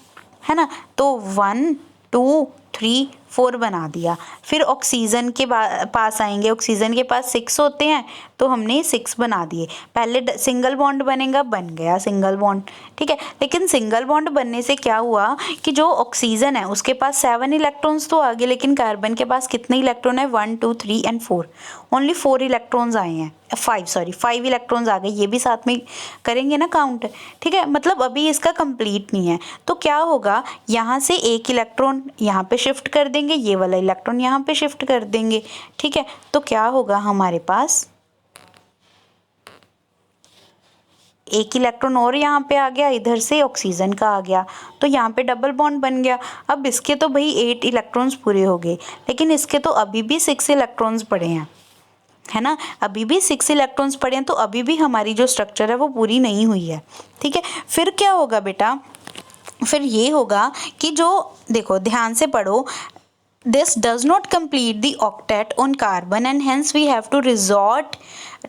है ना। तो 1 2 3 4 बना दिया। फिर ऑक्सीजन के पास आएंगे, ऑक्सीजन के पास 6 होते हैं, तो हमने 6 बना दिए। पहले सिंगल बॉन्ड बनेगा, बन गया सिंगल बॉन्ड, ठीक है। लेकिन सिंगल बॉन्ड बनने से क्या हुआ कि जो ऑक्सीजन है उसके पास 7 इलेक्ट्रॉन्स तो आ गए, लेकिन कार्बन के पास कितने इलेक्ट्रॉन है, 1 2 3 एंड 4, ओनली 4 इलेक्ट्रॉन्स आए हैं, 5 इलेक्ट्रॉन्स आ गए। ये भी साथ में करेंगे ना काउंट, ठीक है। मतलब अभी इसका कंप्लीट नहीं है, तो क्या होगा, यहाँ से एक इलेक्ट्रॉन यहाँ पे शिफ्ट कर देंगे, ये वाला इलेक्ट्रॉन यहाँ पे शिफ्ट कर देंगे, ठीक है। तो क्या होगा, हमारे पास एक इलेक्ट्रॉन और यहाँ पे आ गया, इधर से ऑक्सीजन का आ गया, तो यहाँ पे डबल बॉन्ड बन गया। अब इसके तो भाई 8 इलेक्ट्रॉन्स पूरे हो गए, लेकिन इसके तो अभी भी 6 इलेक्ट्रॉन्स पड़े हैं, है ना। अभी भी 6 इलेक्ट्रॉन्स पड़े हैं, तो अभी भी हमारी जो स्ट्रक्चर है वो पूरी नहीं हुई है, ठीक है। फिर क्या होगा बेटा, फिर ये होगा कि जो, देखो ध्यान से पढ़ो, this does not complete the octet on carbon and hence we have to resort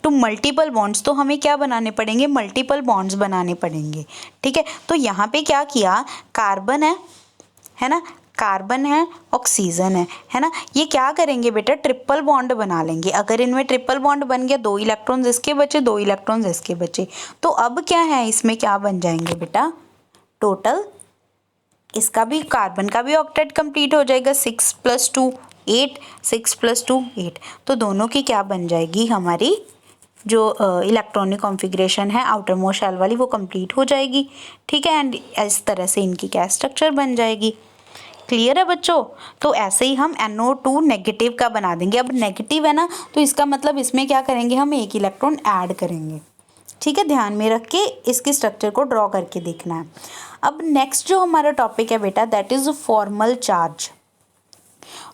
to multiple bonds। तो हमें क्या बनाने पड़ेंगे, मल्टीपल बॉन्ड्स बनाने पड़ेंगे, ठीक है। तो यहाँ पे क्या किया, कार्बन है ना, कार्बन है, ऑक्सीजन है ना। ये क्या करेंगे बेटा, ट्रिपल बॉन्ड बना लेंगे। अगर इनमें ट्रिपल बॉन्ड बन गया, 2 इलेक्ट्रॉन्स इसके बचे, 2 इलेक्ट्रॉन्स इसके बचे, तो अब क्या है, इसमें क्या बन जाएंगे बेटा, टोटल इसका भी, कार्बन का भी ऑक्टेट कंप्लीट हो जाएगा, 6 + 2 8, 6 + 2 8। तो दोनों की क्या बन जाएगी, हमारी जो इलेक्ट्रॉनिक कॉन्फ़िगरेशन है आउटर मोस्ट शेल वाली, वो कंप्लीट हो जाएगी, ठीक है। एंड इस तरह से इनकी क्या स्ट्रक्चर बन जाएगी। क्लियर है बच्चों। तो ऐसे ही हम NO2 नेगेटिव का बना देंगे। अब नेगेटिव है ना, तो इसका मतलब इसमें क्या करेंगे, हम एक इलेक्ट्रॉन ऐड करेंगे, ठीक है। ध्यान में रख के इसकी स्ट्रक्चर को ड्रॉ करके देखना है। अब नेक्स्ट जो हमारा टॉपिक है बेटा, that is formal charge.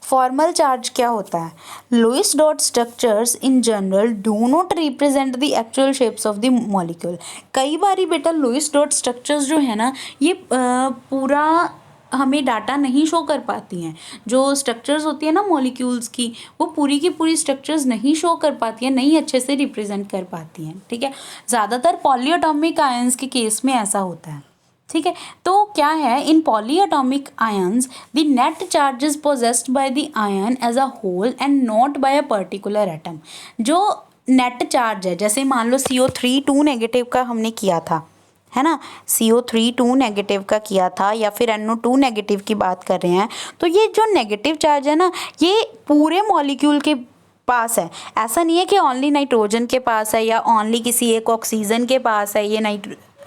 Formal charge क्या होता है, Lewis dot structures in general do not represent the actual shapes of the molecule. कई बार बेटा लुईस डॉट स्ट्रक्चर्स जो है ना, ये पूरा हमें डाटा नहीं शो कर पाती हैं। जो स्ट्रक्चर्स होती है ना मॉलिक्यूल्स की, वो पूरी की पूरी स्ट्रक्चर्स नहीं शो कर पाती हैं, नहीं अच्छे से रिप्रेजेंट कर पाती हैं, ठीक है। ज़्यादातर पॉलीएटॉमिक आयंस के केस में ऐसा होता है, ठीक है। तो क्या है, in polyatomic ions the net charge is possessed by the ion as a whole and not by a particular atom. जो नेट चार्ज है, जैसे मान लो CO3 2 नेगेटिव का हमने किया था, है ना, CO3 2 नेगेटिव का किया था, या फिर NO2 नेगेटिव की बात कर रहे हैं, तो ये जो नेगेटिव चार्ज है ना, ये पूरे मॉलिक्यूल के पास है। ऐसा नहीं है कि ओनली नाइट्रोजन के पास है या ओनली किसी एक ऑक्सीजन के पास है ये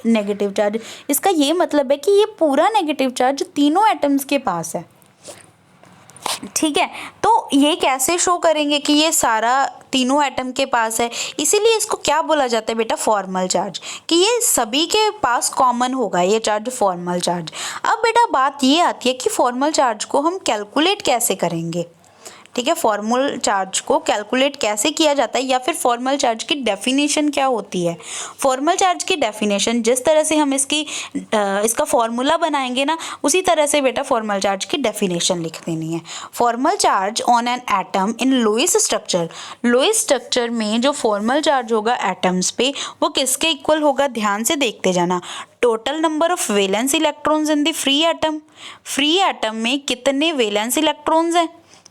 नेगेटिव चार्ज। इसका ये मतलब है कि ये पूरा नेगेटिव चार्ज तीनों एटम्स के पास है, ठीक है। तो ये कैसे शो करेंगे कि ये सारा तीनों एटम के पास है, इसीलिए इसको क्या बोला जाता है बेटा, फॉर्मल चार्ज, कि ये सभी के पास कॉमन होगा ये चार्ज, फॉर्मल चार्ज। अब बेटा बात ये आती है कि फॉर्मल चार्ज को हम कैलकुलेट कैसे करेंगे, ठीक है, फॉर्मल चार्ज को कैलकुलेट कैसे किया जाता है या फिर फॉर्मल चार्ज की डेफिनेशन क्या होती है। फॉर्मल चार्ज की डेफिनेशन जिस तरह से हम इसका फॉर्मूला बनाएंगे ना, उसी तरह से बेटा फॉर्मल चार्ज की डेफिनेशन लिख देनी है। Formal charge on an atom in Lewis structure, Lewis structure में जो फॉर्मल चार्ज होगा एटम्स पे वो किसके इक्वल होगा, ध्यान से देखते जाना। Total number of valence electrons in the free atom, free atom में कितने वैलेंस इलेक्ट्रॉन्स हैं,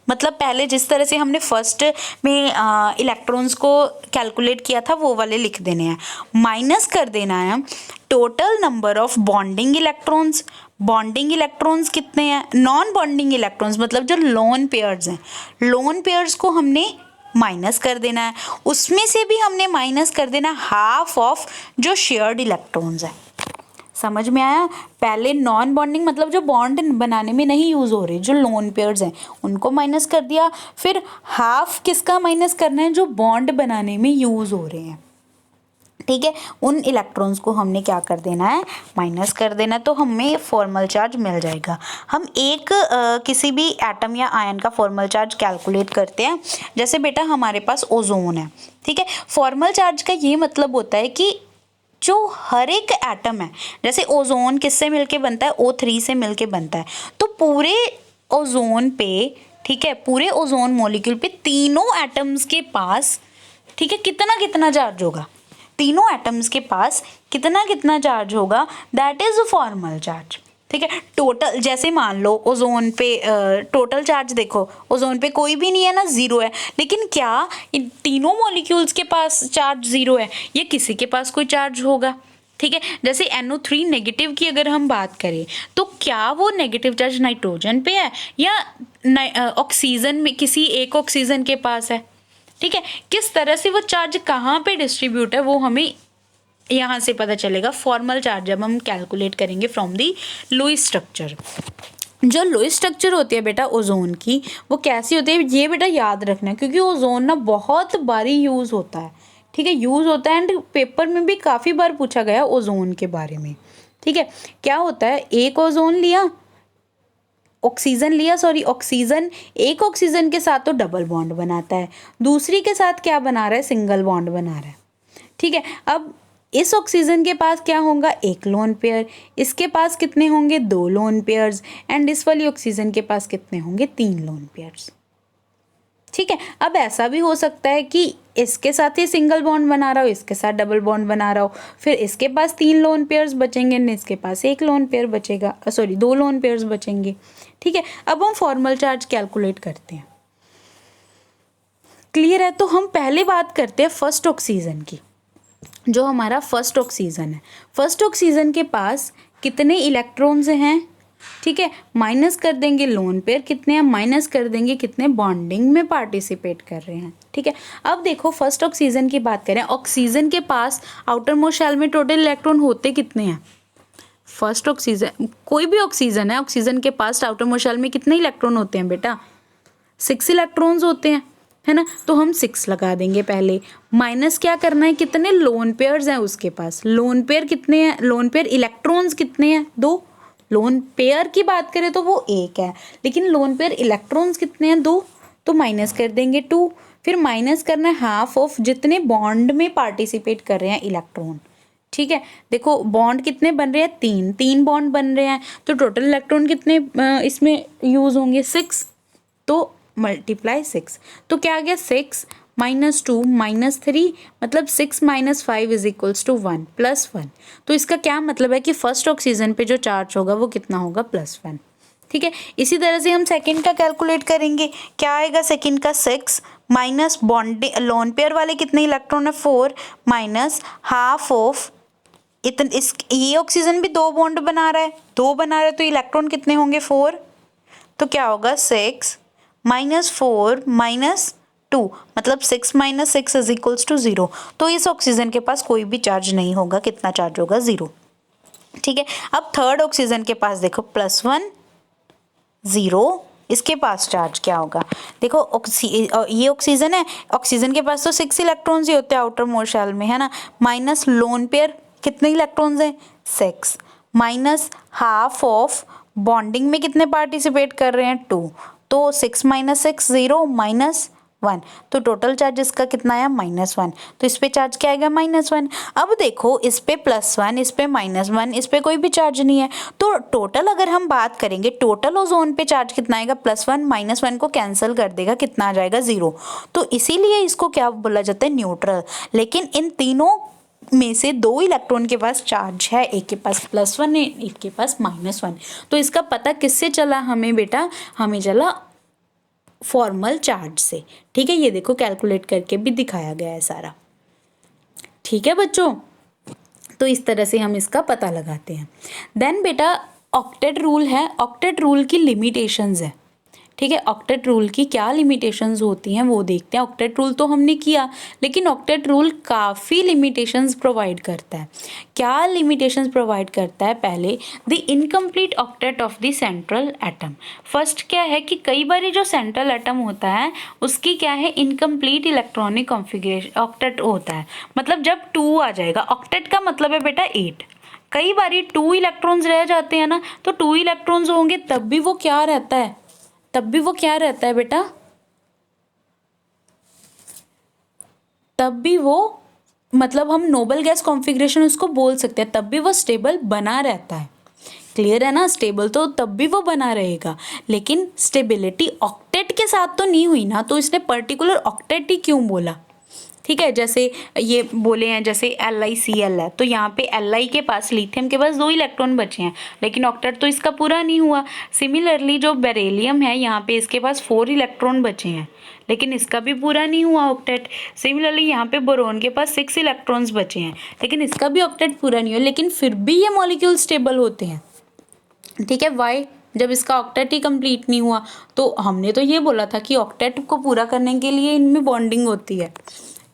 मतलब पहले जिस तरह से हमने फर्स्ट में इलेक्ट्रॉन्स को कैलकुलेट किया था वो वाले लिख देने हैं। माइनस कर देना है total number of bonding electrons, bonding electrons कितने हैं, नॉन बॉन्डिंग इलेक्ट्रॉन्स मतलब जो लोन पेयर्स हैं, लोन पेयर्स को हमने माइनस कर देना है। उसमें से भी हमने माइनस कर देना हाफ ऑफ जो शेयर्ड इलेक्ट्रॉन्स हैं। समझ में आया। पहले नॉन बॉन्डिंग मतलब जो बॉन्ड बनाने में नहीं यूज़ हो रहे, जो लोन पेयर्स हैं उनको माइनस कर दिया। फिर हाफ किसका माइनस करना है, जो बॉन्ड बनाने में यूज़ हो रहे हैं। ठीक है, उन इलेक्ट्रॉन्स को हमने क्या कर देना है, माइनस कर देना, तो हमें फॉर्मल चार्ज मिल जाएगा। हम एक किसी भी एटम या आयन का फॉर्मल चार्ज कैलकुलेट करते हैं। जैसे बेटा हमारे पास ओजोन है, ठीक है। फॉर्मल चार्ज का ये मतलब होता है कि जो हर एक एटम है, जैसे ओजोन किससे मिलके बनता है, O3 से मिलके बनता है, तो पूरे ओजोन पे, ठीक है, पूरे ओजोन मॉलिक्यूल पे तीनों एटम्स के पास, ठीक है, कितना कितना चार्ज होगा, तीनों एटम्स के पास कितना कितना चार्ज होगा, दैट इज फॉर्मल चार्ज। ठीक है, टोटल जैसे मान लो ओजोन पे टोटल चार्ज देखो, ओजोन पे कोई भी नहीं है ना, जीरो है, लेकिन क्या इन तीनों मॉलिक्यूल्स के पास चार्ज जीरो है, ये किसी के पास कोई चार्ज होगा। ठीक है, जैसे NO3 नेगेटिव की अगर हम बात करें तो क्या वो नेगेटिव चार्ज नाइट्रोजन पे है या ऑक्सीजन में किसी एक ऑक्सीजन के पास है। ठीक है, किस तरह से वो चार्ज कहाँ पे डिस्ट्रीब्यूट है वो हमें यहाँ से पता चलेगा। फॉर्मल चार्ज जब हम कैलकुलेट करेंगे फ्रॉम दी लुईस स्ट्रक्चर। जो लुईस स्ट्रक्चर होती है बेटा ओजोन की, वो कैसी होती है ये बेटा याद रखना, क्योंकि ओजोन ना बहुत बारी यूज़ होता है। ठीक है, यूज़ होता है एंड पेपर में भी काफ़ी बार पूछा गया ओजोन के बारे में। ठीक है, क्या होता है, एक ओजोन लिया, ऑक्सीजन लिया, सॉरी ऑक्सीजन, एक ऑक्सीजन के साथ तो डबल बॉन्ड बनाता है, दूसरी के साथ क्या बना रहा है, सिंगल बॉन्ड बना रहा है। ठीक है, अब इस ऑक्सीजन के पास क्या होगा, एक लोन पेयर, इसके पास कितने होंगे, दो लोन पेयर्स, एंड इस वाली ऑक्सीजन के पास कितने होंगे, तीन लोन पेयर्स। ठीक है, अब ऐसा भी हो सकता है कि इसके साथ ही सिंगल बॉन्ड बना रहा हो, इसके साथ डबल बॉन्ड बना रहा हो, फिर इसके पास तीन लोन पेयर्स बचेंगे न इसके पास एक लोन पेयर बचेगा, सॉरी दो लोन पेयर्स बचेंगे। ठीक है, अब हम फॉर्मल चार्ज कैलकुलेट करते हैं। क्लियर है, तो हम पहले बात करते हैं फर्स्ट ऑक्सीजन की। जो हमारा फर्स्ट ऑक्सीजन है, फर्स्ट ऑक्सीजन के पास कितने इलेक्ट्रॉन्स हैं। ठीक है, माइनस कर देंगे लोन पेयर कितने हैं, माइनस कर देंगे कितने बॉन्डिंग में पार्टिसिपेट कर रहे हैं। ठीक है, अब देखो फर्स्ट ऑक्सीजन की बात करें, ऑक्सीजन के पास आउटर मोस्ट शेल में टोटल इलेक्ट्रॉन होते कितने हैं। फर्स्ट ऑक्सीजन, कोई भी ऑक्सीजन है, ऑक्सीजन के पास आउटर मोस्ट शेल में कितने इलेक्ट्रॉन होते हैं बेटा, 6 इलेक्ट्रॉन्स होते हैं, है ना। तो हम 6 लगा देंगे पहले, माइनस क्या करना है, कितने लोन पेयर्स हैं उसके पास, लोन पेयर कितने हैं, लोन पेयर इलेक्ट्रॉन्स कितने हैं, 2। लोन पेयर की बात करें तो वो एक है, लेकिन लोन पेयर इलेक्ट्रॉन्स कितने हैं, 2, तो माइनस कर देंगे 2। फिर माइनस करना है हाफ ऑफ जितने बॉन्ड में पार्टिसिपेट कर रहे हैं इलेक्ट्रॉन। ठीक है, देखो बॉन्ड कितने बन रहे हैं, 3 बॉन्ड बन रहे हैं, तो टोटल इलेक्ट्रॉन कितने इसमें यूज़ होंगे, 6, तो मल्टीप्लाई 6, तो क्या आ गया, 6 - 2 - 3, मतलब 6 - 5 इज इक्वल्स टू 1 +1। तो इसका क्या मतलब है कि फर्स्ट ऑक्सीजन पे जो चार्ज होगा वो कितना होगा, +1। ठीक है, इसी तरह से हम सेकंड का कैलकुलेट करेंगे। क्या आएगा सेकंड का, 6 माइनस बॉन्ड लोन पेयर वाले कितने इलेक्ट्रॉन है, 4 माइनस हाफ ऑफ ये ऑक्सीजन भी 2 बॉन्ड बना रहा है, 2 बना रहा है, तो इलेक्ट्रॉन कितने होंगे, 4, तो क्या होगा, 6 -4 -2, मतलब 6 - 6 इज इक्वल्स टू 0। तो इस ऑक्सीजन के पास कोई भी चार्ज नहीं होगा, कितना चार्ज होगा, 0। ठीक है, अब थर्ड ऑक्सीजन के पास देखो, +1 0, इसके पास चार्ज क्या होगा, देखो ये ऑक्सीजन है, ऑक्सीजन के पास तो 6 इलेक्ट्रॉन्स ही होते हैं आउटर मोस्ट शेल में, है ना, माइनस लोन पेयर कितने इलेक्ट्रॉन्स हैं, 6, माइनस हाफ ऑफ बॉन्डिंग में कितने पार्टिसिपेट कर रहे हैं, 2, तो 6 - 6 0 -1, तो टोटल चार्ज इसका कितना आया -1, तो इस पे चार्ज क्या आएगा -1। अब देखो इस पे +1, इस पे -1, इस पे कोई भी चार्ज नहीं है, तो टोटल अगर हम बात करेंगे टोटल ओजोन पे चार्ज कितना आएगा, +1 -1 को कैंसिल कर देगा, कितना आ जाएगा 0। तो इसीलिए इसको क्या बोला जाता है, न्यूट्रल। लेकिन इन तीनों में से 2 इलेक्ट्रॉन के पास चार्ज है, एक के पास +1 है, एक के पास -1। तो इसका पता किससे चला हमें बेटा, हमें चला फॉर्मल चार्ज से। ठीक है, ये देखो कैलकुलेट करके भी दिखाया गया है सारा। ठीक है बच्चों, तो इस तरह से हम इसका पता लगाते हैं। देन बेटा ऑक्टेट रूल है, ऑक्टेट रूल की लिमिटेशंस है। ठीक है, ऑक्टेट रूल की क्या लिमिटेशंस होती हैं वो देखते हैं। ऑक्टेट रूल तो हमने किया, लेकिन ऑक्टेट रूल काफ़ी लिमिटेशंस प्रोवाइड करता है। क्या लिमिटेशंस प्रोवाइड करता है, पहले the incomplete octet of the central atom. First क्या है कि कई बार जो सेंट्रल एटम होता है उसकी क्या है, इनकम्प्लीट इलेक्ट्रॉनिक कॉन्फ़िगरेशन ऑक्टेट होता है। मतलब जब 2 आ जाएगा, ऑक्टेट का मतलब है बेटा 8। कई बार 2 इलेक्ट्रॉन्स रह जाते हैं ना, तो 2 इलेक्ट्रॉन्स होंगे तब भी वो क्या रहता है, तब भी वो क्या रहता है बेटा, तब भी वो मतलब हम नोबल गैस कॉन्फ़िगरेशन उसको बोल सकते हैं, तब भी वो स्टेबल बना रहता है। क्लियर है ना, स्टेबल तो तब भी वो बना रहेगा, लेकिन स्टेबिलिटी ऑक्टेट के साथ तो नहीं हुई ना, तो इसने पर्टिकुलर ऑक्टेट ही क्यों बोला। ठीक है, जैसे ये बोले हैं जैसे LiCl है, तो यहाँ पे Li के पास, लिथियम के पास 2 इलेक्ट्रॉन बचे हैं, लेकिन ऑक्टेट तो इसका पूरा नहीं हुआ। सिमिलरली जो बेरिलियम है, यहाँ पे इसके पास 4 इलेक्ट्रॉन बचे हैं, लेकिन इसका भी पूरा नहीं हुआ ऑक्टेट। सिमिलरली यहाँ पे बोरोन के पास 6 इलेक्ट्रॉन्स बचे हैं, लेकिन इसका भी ऑक्टेट पूरा नहीं हुआ, लेकिन फिर भी ये मॉलिक्यूल स्टेबल होते हैं। ठीक है, वाई, जब इसका ऑक्टेट ही कंप्लीट नहीं हुआ, तो हमने तो ये बोला था कि ऑक्टेट को पूरा करने के लिए इनमें बॉन्डिंग होती है।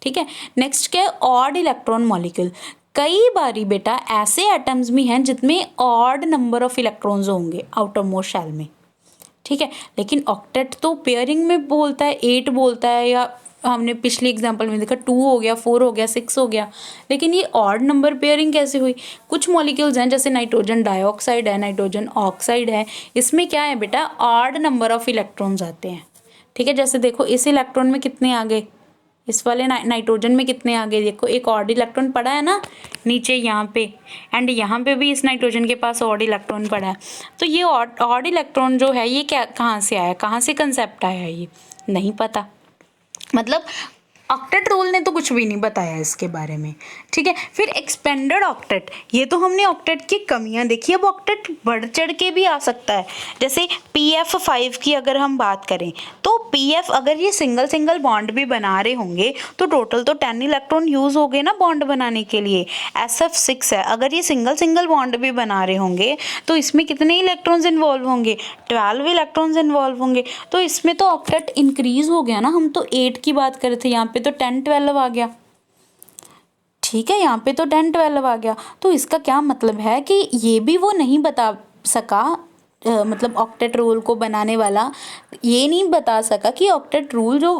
ठीक है, नेक्स्ट क्या है, ऑड इलेक्ट्रॉन मॉलिक्यूल। कई बारी बेटा ऐसे एटम्स भी हैं जिसमें ऑड नंबर ऑफ इलेक्ट्रॉन्स होंगे आउटर मोस्ट शेल में। ठीक है, लेकिन ऑक्टेट तो पेयरिंग में बोलता है, 8 बोलता है, या हमने पिछले एग्जांपल में देखा 2 हो गया, 4 हो गया, 6 हो गया, लेकिन ये ऑड नंबर पेयरिंग कैसे हुई। कुछ मॉलिक्यूल्स हैं जैसे नाइट्रोजन डाइऑक्साइड है, नाइट्रोजन ऑक्साइड है, इसमें क्या है बेटा, ऑड नंबर ऑफ इलेक्ट्रॉन्स आते हैं। ठीक है, जैसे देखो इस इलेक्ट्रॉन में कितने आ गए, इस वाले नाइट्रोजन में कितने आ गए, देखो एक ऑड इलेक्ट्रॉन पड़ा है ना नीचे यहाँ पे, एंड यहाँ पे भी इस नाइट्रोजन के पास ऑड इलेक्ट्रॉन पड़ा है। तो ये ऑड इलेक्ट्रॉन जो है ये क्या, कहाँ से आया, कहाँ से कंसेप्ट आया, ये नहीं पता। मतलब ऑक्टेट रूल ने तो कुछ भी नहीं बताया इसके बारे में। ठीक है, फिर एक्सपेंडेड ऑक्टेट, ये तो हमने ऑक्टेट की कमियां देखी। अब ऑक्टेट बढ़ चढ़ के भी आ सकता है, जैसे PF5 की अगर हम बात करें, तो PF अगर ये सिंगल सिंगल बॉन्ड भी बना रहे होंगे तो टोटल तो 10 इलेक्ट्रॉन यूज हो गए ना बॉन्ड बनाने के लिए। SF6 है, अगर ये सिंगल सिंगल बॉन्ड भी बना रहे होंगे तो इसमें कितने इलेक्ट्रॉन्स इन्वॉल्व होंगे, 12 इलेक्ट्रॉन्स इन्वॉल्व होंगे। तो इसमें तो ऑक्टेट इंक्रीज हो गया ना, हम तो 8 की बात कर रहे थे, यहाँ पे तो 10-12 आ गया। ठीक है, यहाँ पे तो 10-12 आ गया। तो इसका क्या मतलब है कि ये भी वो नहीं बता सका, मतलब ऑक्टेट रूल को बनाने वाला ये नहीं बता सका कि ऑक्टेट रूल जो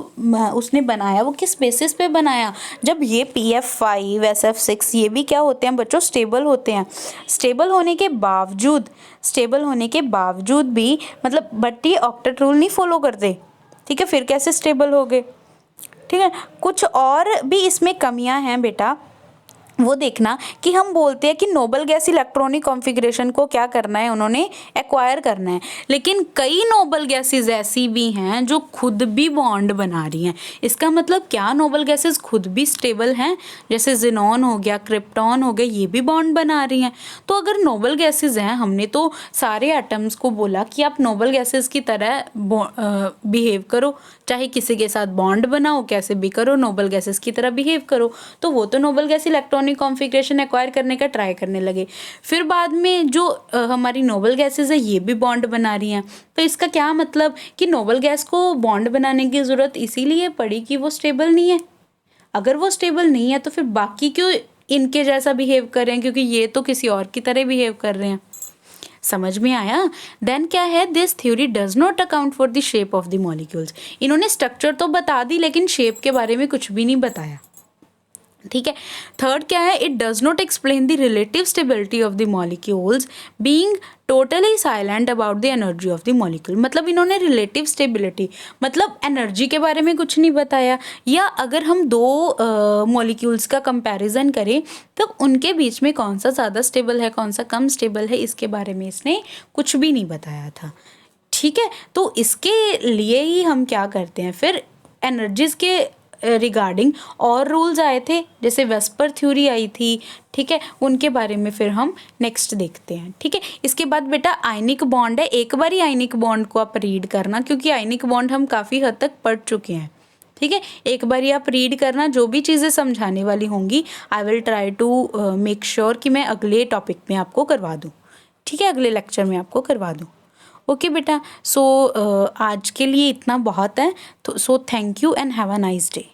उसने बनाया वो किस बेसिस पे बनाया। जब ये PF5 SF6 ये भी क्या होते हैं बच्चों, स्टेबल होते हैं। स्टेबल होने के बावजूद भी मतलब बट ये ऑक्टेट रूल नहीं फॉलो करते। ठीक है, फिर कैसे स्टेबल हो गए। ठीक है, कुछ और भी इसमें कमियां हैं बेटा, वो देखना कि हम बोलते हैं कि नोबल गैस इलेक्ट्रॉनिक कॉन्फ़िगरेशन को क्या करना है, उन्होंने एक्वायर करना है, लेकिन कई नोबल गैसेस ऐसी भी हैं जो खुद भी बॉन्ड बना रही हैं। इसका मतलब क्या, नोबल गैसेस खुद भी स्टेबल हैं, जैसे ज़ेनॉन हो गया, क्रिप्टॉन हो गया, ये भी बॉन्ड बना रही हैं। तो अगर नोबल गैसेस हैं, हमने तो सारे एटम्स को बोला कि आप नोबल गैसेस की तरह बिहेव करो, चाहे किसी के साथ बॉन्ड बनाओ, कैसे भी करो, नोबल गैसेस की तरह बिहेव करो। तो वो तो noble gas electronic configuration acquire करने का ट्राई करने लगे। फिर बाद में जो हमारी नोबल गैसेस है ये भी बॉन्ड बना रही हैं। तो इसका क्या मतलब कि नोबल गैस को बॉन्ड बनाने की ज़रूरत इसीलिए पड़ी कि वो स्टेबल नहीं है। अगर वो स्टेबल नहीं है तो फिर बाकी क्यों इनके जैसा बिहेव कर रहे हैं, क्योंकि ये तो किसी और की तरह बिहेव कर रहे हैं। समझ में आया। देन क्या है, this theory does not account for the shape of the molecules. इन्होंने स्ट्रक्चर तो बता दी लेकिन शेप के बारे में कुछ भी नहीं बताया। ठीक है। थर्ड क्या है, it does not explain the relative stability of the molecules being totally silent about the energy of the molecule. मतलब इन्होंने रिलेटिव स्टेबिलिटी मतलब एनर्जी के बारे में कुछ नहीं बताया, या अगर हम दो मॉलिक्यूल्स का कंपैरिजन करें तो उनके बीच में कौन सा ज़्यादा स्टेबल है कौन सा कम स्टेबल है, इसके बारे में इसने कुछ भी नहीं बताया था। ठीक है, तो इसके लिए ही हम क्या करते हैं फिर, एनर्जीज के रिगार्डिंग और रूल्स आए थे, जैसे वेस्पर थ्योरी आई थी। ठीक है, उनके बारे में फिर हम नेक्स्ट देखते हैं। ठीक है, इसके बाद बेटा आयनिक बॉन्ड है। एक बार ही आयनिक बॉन्ड को आप रीड करना, क्योंकि आयनिक बॉन्ड हम काफ़ी हद तक पढ़ चुके हैं। ठीक है, एक बार ही आप रीड करना, जो भी चीज़ें समझाने वाली होंगी I will try to make sure कि मैं अगले टॉपिक में आपको करवा दूँ। ठीक है, अगले लेक्चर में आपको करवा दूँ। ओके बेटा, सो आज के लिए इतना बहुत है। तो so thank you and have a nice day.